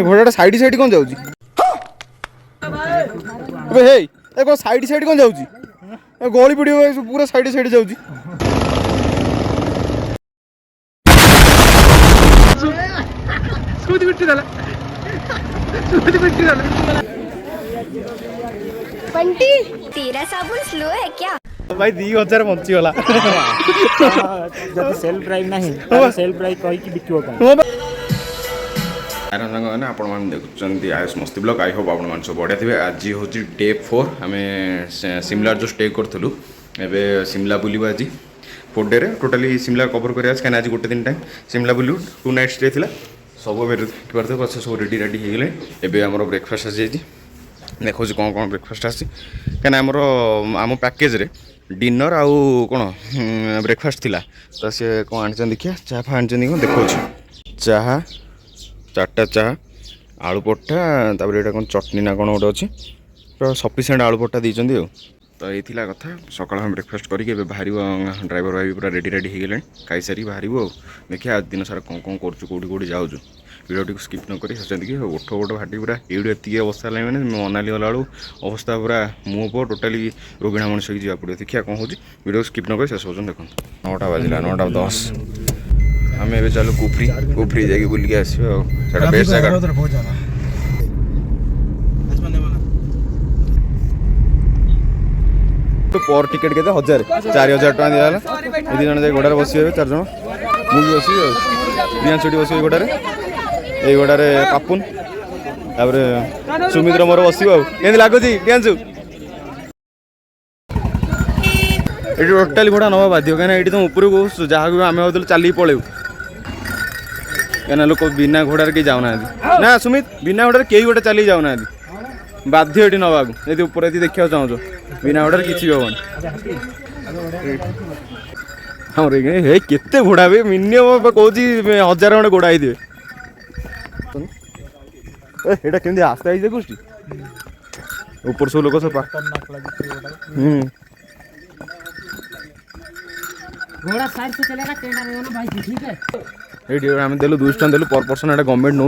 घोड़ा side side कौन जाऊँ हे साइड साइड कौन जाऊँ गली पड़ो पूरा साइड साइड जाऊँ बंटी तेरा साबुन स्लो है क्या भाई 2000 बंचीगला सेल ड्राइव नहीं सेल ड्राइव कहीं बिकिबो का आयरन सागर आप देखुं आयुष मस्ती ब्लॉग आई होप आप सब बढ़िया थे। आज हूँ डे 4 आम सिमला जो स्टे करूँ एवं सिमला बुलवा आज 4 डे टोटाली सिमला कवर कर कहीं आज गोटे दिन टाइम सिमला बुलू 2 नाइट स्टे थी सब देखिए पचे सब रेडी रेडी हो गले एवं आम ब्रेकफास्ट आसी देखो कौन कौन ब्रेकफास्ट आसी कहीं आमर आम पैकेज रे डिनर आउ कौन ब्रेकफास्ट थिला तो सी कौन आनी देखिए चाह फा आनी कौन देखो चाह 4टा चाह आलू पट्टा तापर यहाँ कौन चटनी ना कौन गोटे अच्छी पूरा सफिसीयंट आलू पट्टा देते तो ये कथा सकाल हम ब्रेकफास्ट करके बाहर ड्राइवर भाई पूरा रेडी रेडी हो गले खाई सारी बाहर देखिए आज दिन सारा कौन कौन कौटी जाऊँ वीडियो टी स्किप न करी सोचते कि उठ गोट भाटी पूरा ये एति अवस्था है मैंने मनाली गला अवस्था पूरा मुँह पर टोटाली रोगिणा मनुष्य की जावा पड़ो देखिए कौन हो वीडियो स्किप न कर शेष पर्यटन देखो 9टा बाजिला 9:10 आम ए चलो कुफरी जाकि बुलिक आसो बेस्ट जगह पर टिकेट के 1000 टका दिगला ये जन घोड़ार बस 4 जन मुझे बस रियांशुटी बस घोड़ार ये घोड़ार पापुन तापर सुमित्र मोर बस लगुच रियांशु ये टोटाली घोड़ा नवा बाध्य कहीं ये तुम उपरक जहाँ भी आम भाव चल पलू कहीं लोक बिना घोड़ार कहीं जाऊना ना सुमित बिना घोड़ार कई गोटे चल जाऊना बाध्य ये नवा यदि ऊपर यदि देखा चाहो बिना घोड़ार किसी भी हे हे केते घोड़ा भी मिनिमम कौन 1000 खंडे घोड़ा ही एटा केमती आस्ते आई देखुछ ऊपर सब लोक सब घोड़ा साइड से चलेगा टेंडा में ना भाई ठीक है ये आम देलु 200 टका देलु पर पर्सन गवर्नमेंट नौ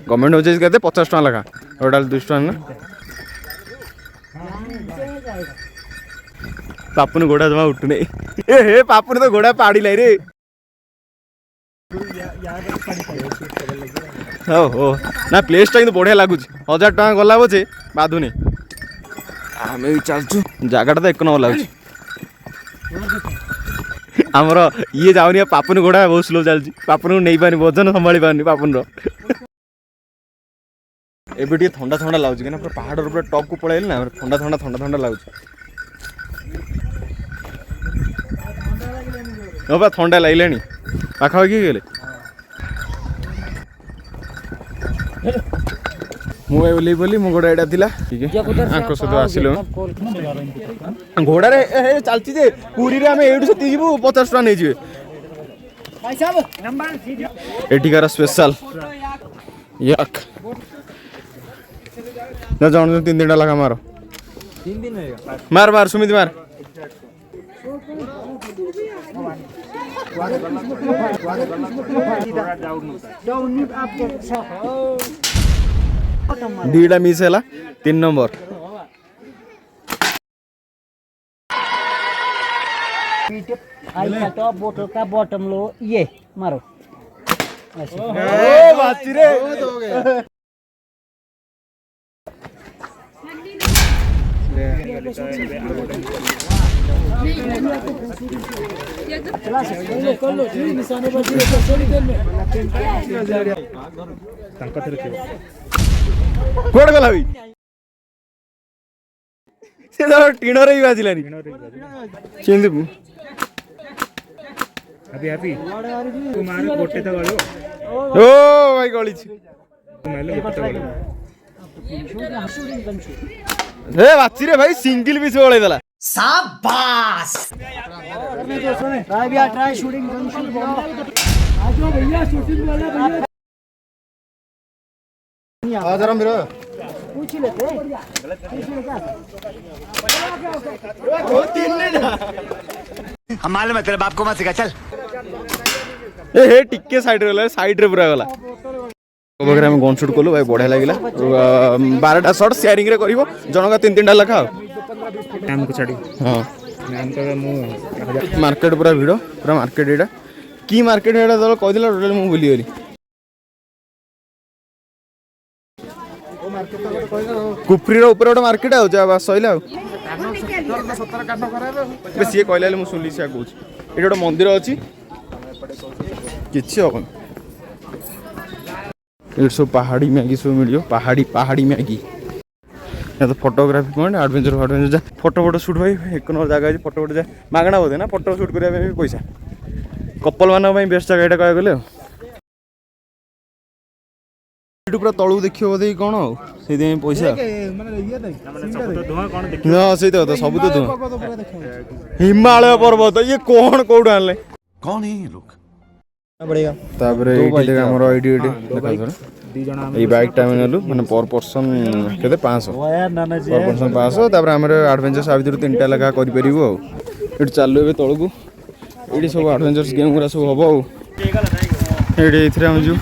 गवर्नमेंट नौ कहते 50 टका लगा टोटाल 200 टका ना पापुन घोड़ा जमा उठुने हे पापुन तो घोड़ा पाड़ी लाई रे हो ना प्लेस टाइम तो बढ़िया लगुच 1000 टका गला बचे बाधुनी आम भी चलचु जगह तो एक नंबर लगुच आमर ये जाऊनी पापुन घोड़ा बहुत स्लो चलती पापुन को नहीं पानी वजन संभाली पानी पापुन एबे ठंडा ठंडा लगुच कहीं पूरा पहाड़ पूरा टॉप को पड़े ना ठंडा ठंडा ठंडा ठंडा लगुच हाँ ठंडा लगे पाखापाखि गले मुझे बोली मो घोड़ा यहाँ था सहित आसिल घोड़े चलती जे पूरी एठू से जीवु 50 टका नहीं एठिकार स्पेशल यक ना जान 3 दिन लगा मारो 3 दिन मार मार सुमित मार दीटा मिस है 3 नंबर आई टॉप बोतल का बॉटम लो ये मारो बाची रे कोड गला भी से टीण रे बाजिलानी चेंदी अभी अभी तू मार गोटे तो गलो ओ भाई गली तू मारले गोटे तो गलो हे बाची रे भाई सिंगल पीस बोले देला शाबाश ट्राई भैया ट्राई शूटिंग गन शूट आ जाओ भैया शूटिंग वाला भैया आ जरा मेरा पूछ लेते वो 3 लेना हम मालूम है तेरे बाप को मत सिखा चल ए हे टिक्के साइड रे पूरा गला वगैरह हम गन शूट कलु भाई बढ़िया लगिला 12टा शॉट शेयरिंग रे करिवो जनका 3-3टा लखा मैम को छाड़ी हां मैम तो मु मार्केट पूरा भिड़ पूरा मार्केट एटा की मार्केट एटा तो कह दिला टोटल मु भूली गली कुफरी रो ऊपर गोटे मार्केट आ जा बस सइला सी कहला मु सुनली से कहूँ ये गोटे मंदिर अच्छी किसी हम ये सब पहाड़ी मैगी सब मिल पहाड़ी मैगी या तो photography point adventure photo shoot भाई एक नंबर जगह है फोटो जा मागणा बोधे ना फोटो शूट करने भी पैसा कपल मान बेस्ट जगह यहाँ कह गले पूरा तलू देखिए बोधे कौन से पैसा हाँ से सब तो धुआं हिमालय पर्वत ये कौन कौट आने कौन है ये लोग तापरे हमर आईडी ये बाइक टाइम नेलु माने पर पर्सन केते 500 पर पर्सन 500 तापरे हमर एडवेंचर आ भीतर 3टा लगा करि परिबो एट चालू एबे तळगु एडी सब एडवेंचर्स गेम गुरा सब हबो एडी इथरे हम जो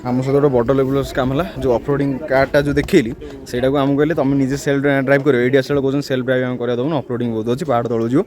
हम सहित गोटे बड़ लेवल काम है जो ऑफरोडिंग कारटा जो देखली सेटा को हम कहले तुम निजे सेल्फ ड्राइव करो एडी आसले कहते सेल्फ ड्राइव आम कर दबन ऑफरोडिंग बहुत अच्छी पहाड़ तलू जो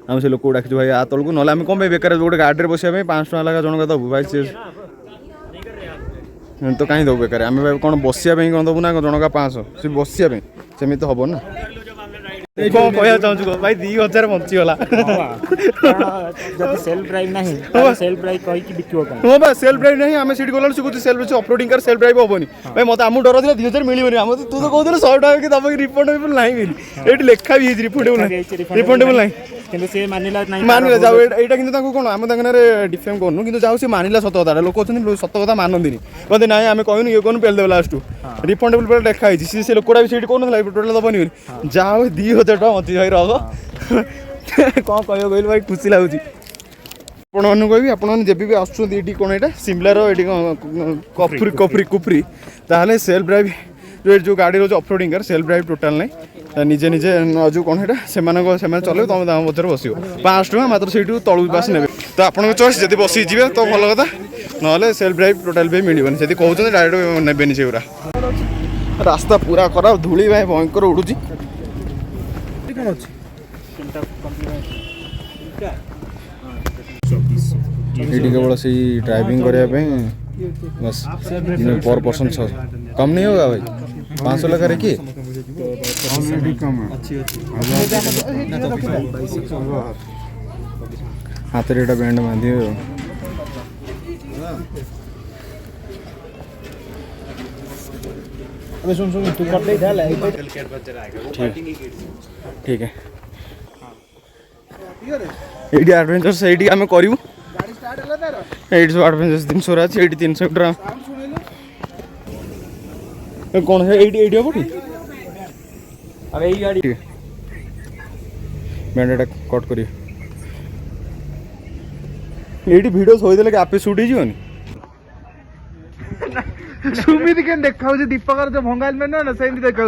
आम से लोक डाक भाई आ तलू ना आम कम बेकार गोटे गाड़ी बस 500 टका लगा जनक दबू भाई से तो कहीं दबू बेकार आम भाई कौन बसिया कौन दबू ना जनका 500 से बसिया सेमि तो हम ना कौन कह चाहूँ भाई 2000 बचीगला सेल्फ ड्राइव नहीं सेल्फ ड्राइव कहि कि बिकियो का हाँ बा सेल्फ ड्राइव नहीं आम सीट गला कुछ सेल्फ ऑफरोडिंग कर सेल्फ ड्राइव हेनी भाई मत आम डर था 2000 मिलनी आम तू तो कहते 100 टका कि तब रिफंडेबल नहीं मिली ये लिखा भी रिफंडेबल नहीं किंतु से मानिला नहीं मानिला जाओ एटा किंतु ताको कोन आम तांगनारे डिफेम करनु किंतु जाओ से मानिला सत कथा लोक अछन सत कथा मानंदिनी कहते ना आम कहनु ये कोन पेल देबे लास्ट रिफंडेबल पे देखा है से लोकटा भी सीट कोन टोटल दबनी जाओ 2000 टका मती भाई रह कौन कह भाई खुशी लगुच आपन कहि आपन जब भी आसुँच ये कौन यहाँ सिमलार ये कफरी कफरी कुफरी ताहले सेल्फ ड्राइव जो गाड़ी रोज ऑफरोडिंग कर सेल्फ ड्राइव टोटाल नहीं निजे निजे जो कौन है से चलो तुम मध्य बस 500 टका मात्र से तलू पास ने तो आपन चॉइस जब बसी जी तो भल कथा ना सेल्फ ड्राइव टोटाल भी मिलनी से कहते डायरेक्ट ने से पूरा रास्ता पूरा खराब धूली भाई भयंकर उड़ूची ये केवल से ड्राइविंग करने बस पर पर्सन 600 कम नहीं होगा भाई 500 लगा रखिए हाथ रे बैंड बांधि ठीक है ये एडवेंचर्स ये आम करूँ ये सब एडवेंचर्स 300 अच्छे ये 300 टका कौन है ये हम ठीक अब यही गाड़ी बैंड कट कर भिडियो थोड़े कि आपे सुट हो सुमित के देखा दीपकर जो भंगाल में ना सेमती देखा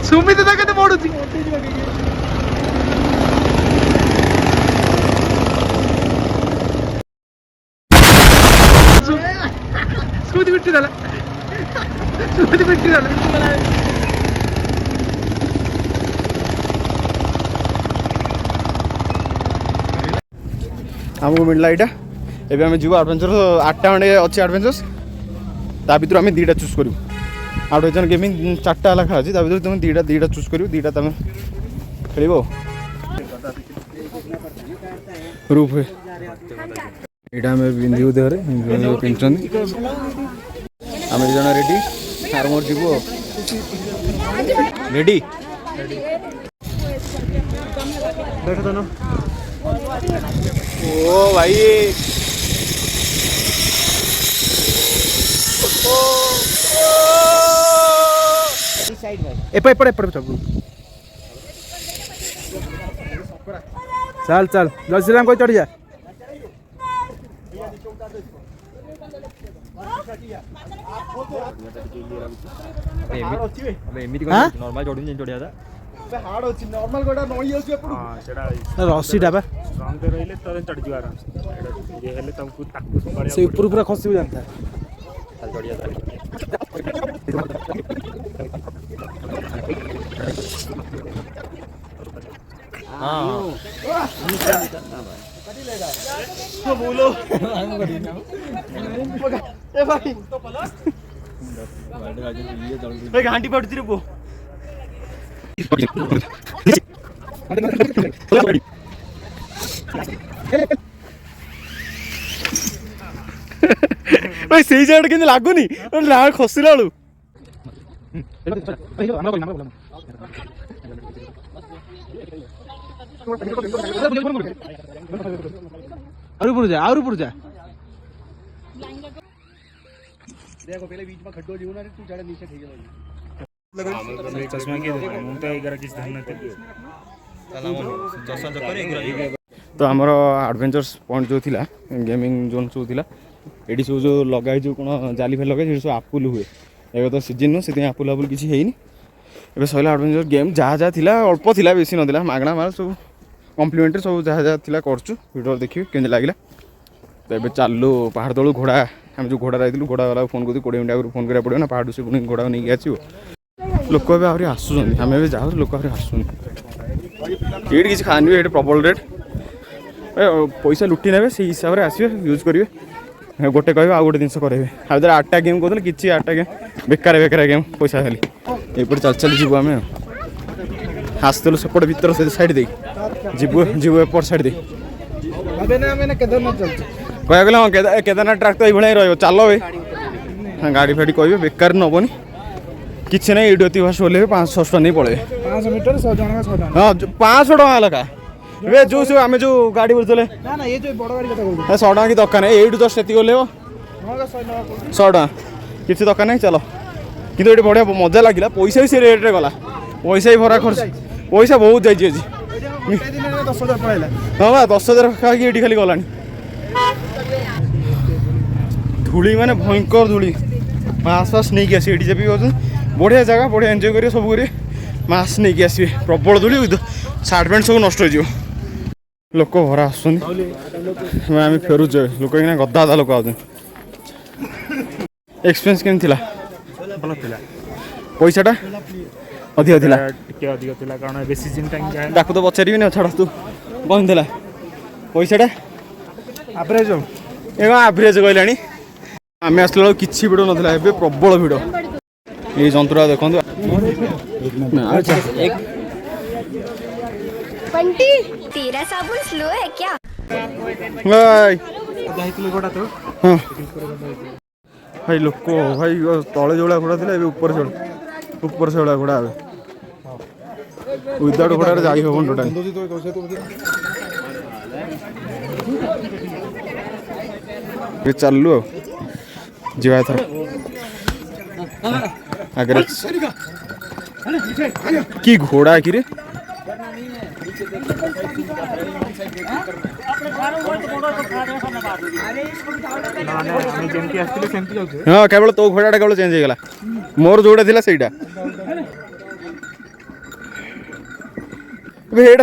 सुमित देखते पड़ू स्कूटी बिट्टी आमको मिलला यहाँ एवं आम जीव एडवेंचर 8टा खंडे अच्छे एडवेंचर्स ता भर आम 2टा चूज करूँ एडवेंचर गेमिंग 4टा लेखा अच्छी भर तुम 2टा चूज कर 2टा तुम खेल रूफ यहाँ आम बिंदु देहरे पिंधुं आम जन रेडी सार मोर जीव रेडी ओ भाई एपड़ चल चल जय श्री राम कोई चढ़ जा नॉर्मल जोड़ी जोड़िया था हार्ड अछि नॉर्मल गोटा नई अछि एपडू हां सेटा रस्सी टा बा रंग दे रहिले तो चढ़ जियो आराम से ये हेले तुमको टाकू संभालिया से ऊपर पूरा खसी जानता है चल जोड़िया था हां तो बोलो ए भाई भाई घंटी पड़ती रे वो भाई सही जाड़ के लागुनी ना खसिला बेलू और ऊपर जा देखो पहले बीच में खड्डो जीव ना रे तू जाड़े नीचे ठीक है चश्मा के मुंह तो एगार किस ध्यान नते तो आमर एडवेंचर्स पॉइंट जो थिला गेमिंग जोन सब थिला एडी सब जो लगाई जो कोन जाली फे लगाई सब आपुल हुए एबे तो सीजन नो सेति आपुल आपुल किछि हेइनी एबे सैला एडवेंचर गेम जहाँ जहाँ थिला अल्प थिला बेसी नथिला मागणा माल सब कम्प्लीमेंटरी सब जहाँ जहाँ थिला करछु वीडियो देखियो केंद लागिला तो एबे चालू पहाड़ तळु घोड़ा हम जो घोड़ा रहितलु घोड़ा वाला फोन करती 20 मिनट आगु फोन करिया पड़ियो ना पहाड़ से पुणी घोड़ा नहीं आसीबो लोक भी आहरी आसुछन आम भी जाऊ लोक आहरी आसुन ये किसी खानी ये प्रबल रेट पैसा लुटि ने से हिसाब से आसवे यूज करेंगे गोटे कह आ गोटे जिन करेंगे आ 8टा गेम कहते कि 8टा गेम बेकार बेकार गेम पैसा खाली ये चल चल जीव आम आसलु सेपट भर से साइड दे जीव जीव एपट साइड दे कह गले हाँ केदारनाथ ट्राक तो ये चल भाई गाड़ी फाड़ी कहे बेकार नबनी किसी ना ये फास्ट बोले 500 टका नहीं पड़े 500 मीटर 100 जन का 100 हाँ 500 टका लगा ए जो आम जो गाड़ी बोलते ना ना ये जो बड़ गाड़ी कथा कहू 100 टका की दरकार नहीं ये जस्ट ये गले 100 टका किसी दरकार नहीं चलो कितु ये बढ़िया मजा लगे पैसा भी से रेट्रे गला पैसा भी भरा खर्च पैसा बहुत जाइए 10,000 पड़ेगा हाँ बा 10,000 खाई ये खाली गलानी धूली माने भयंकर धूली मास फास नहीं आस बढ़िया जगह बढ़िया एंजॉय करिए सब करिए मास नहीं आसवे प्रबल धूली सार्ट पैंट सब नष्ट हो लोक भरा आम फेरुचे लोक गदा गदा लोक आते एक्सपीरियंस केम थिला भल थिला पैसाटा अधिक थिला टिके अधिक थिला कारण बे सीजन टाइम जाय डाकू तो पचारि ना छाड़ तू कौन थिला पैसाटा एवरेज ए एवरेज कहलानी आम आसला किसी भिड़ ना प्रबल भिड़ ये जंतुरा देखो बंटी तेरा साबुन स्लो है क्या भाई लोक भाई तले जो घोड़ा थी ऊपर से घोड़ा विदाउट घोड़ा जाई हम टोटाल चलू जीवा थर आगे कि घोड़ा कि हाँ केवल तो घोड़ा केवल चेंज होगा मोर जोड़ा थी सहीटा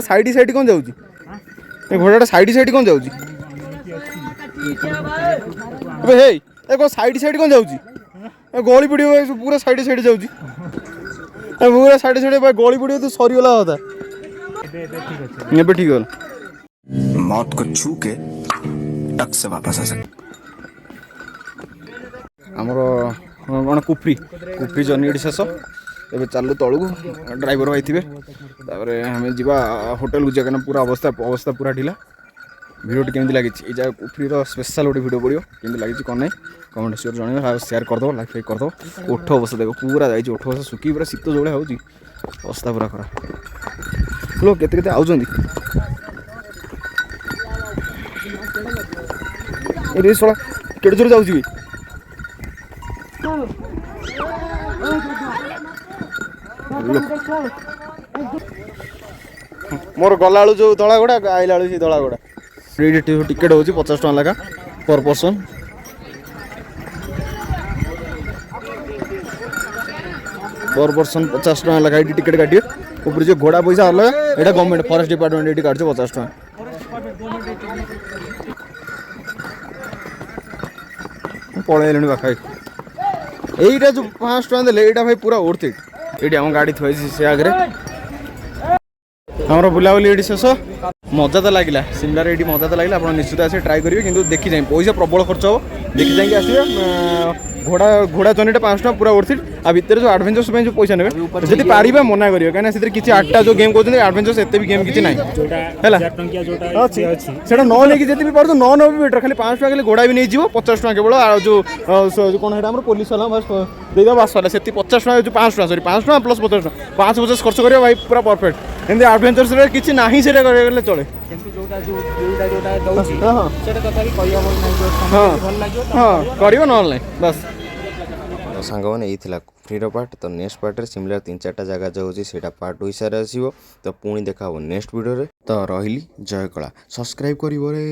साइड साइड कौन जाऊँ घोड़ा साइड साइड कौन जाऊँ साइड साइड कौन जाऊँ गली पड़ो पूरा साइड साइड जाऊँ पूरा साइड साइड गली पड़ो तो सरीगला कथा ठीक है मौत को छू के टक से वापस आ सकते आमर कौन कुफ्री कुफ्री जर्नी शेष एवं चालू तलू ड्राइवर भाई थे आम जा होटेल को जाना पूरा अवस्था पूरा ढिला भिडियो केमती लगी जगह कुफ्री स्पेशल गोटे भिडियो पड़ो केमती लगी कौन ना कमेंट सेक्शन जन सेयार करदे लाइक फाइक करदे ओठ अवस्था देख पूरा जाइए ओठ अवस्था सुखी पूरा शीत जो हो अवस्था पूरा खराब लोग केते आउँ रे शला केड़े जोर जाऊँ मोर गला बेलू जो धला गोड़ा आइला बेलू धला गोड़ा टिकेट होची 50 टका लगा पर पर्सन पर पर्सन 50 टका लगा ये टिकेट काटियो ऊपर जो घोड़ा पैसा अलग एटा गवर्नमेंट फॉरेस्ट डिपार्टमेंट ये काटछ 50 टका पळेले पाखाई এইটা जो 5 टका देले এইটা भाई पूरा वर्थ इट एटी हम गाड़ी थोई से आगे हमर बुलाबुली एटी शेष मजा तो लगिला सिमलार एटी मजा तो लगिला आप निश्चित आसे ट्राई करेंगे किंतु देखी जाए पैसा प्रबल खर्च हो देखी जाए आसवे घोड़ा घोड़ा जर्नी 5 टका पूरा वर्थ इट आ भितर जो एडवेंचर्स में जो पैसा नेबे जदि पारिबा मना करियो काना सितर किछि 8टा जो गेम कहउछन एडवेंचर्स एते भी गेम किछि नाही हैला सेटा न लेकी जति भी परतो न न भी बेटर खाली 5 टका खाली घोड़ा भी नै जीवो 50 टका केवल आ जो कोन हेटा हमर पुलिस वाला बस देदा बस वाला सेति 50 टका जो 5 टका सॉरी 5 टका प्लस 50 टका 5 खर्च करियो भाई पूरा परफेक्ट एंड एडवेंचर्स रे किछि नाही सेटा करले चले କିନ୍ତୁ ଯୋଉଟା ଦଉଛି ସେଟା ତଥାପି କହିହବ ନାହିଁ ଯୋଉ ଭଲ ଲାଗିବ हां करियो न ऑनलाइन बस सांग मैंने यही फ्रीर पार्ट तो नेक्स्ट पार्ट रे सिमिलर 3-4टा जगह जो होची सेटा पार्ट हिसाब से आसीबो तो पुणी देखा नेक्स्ट वीडियो रे तो रहिली जय कला सब्सक्राइब करिवो रे।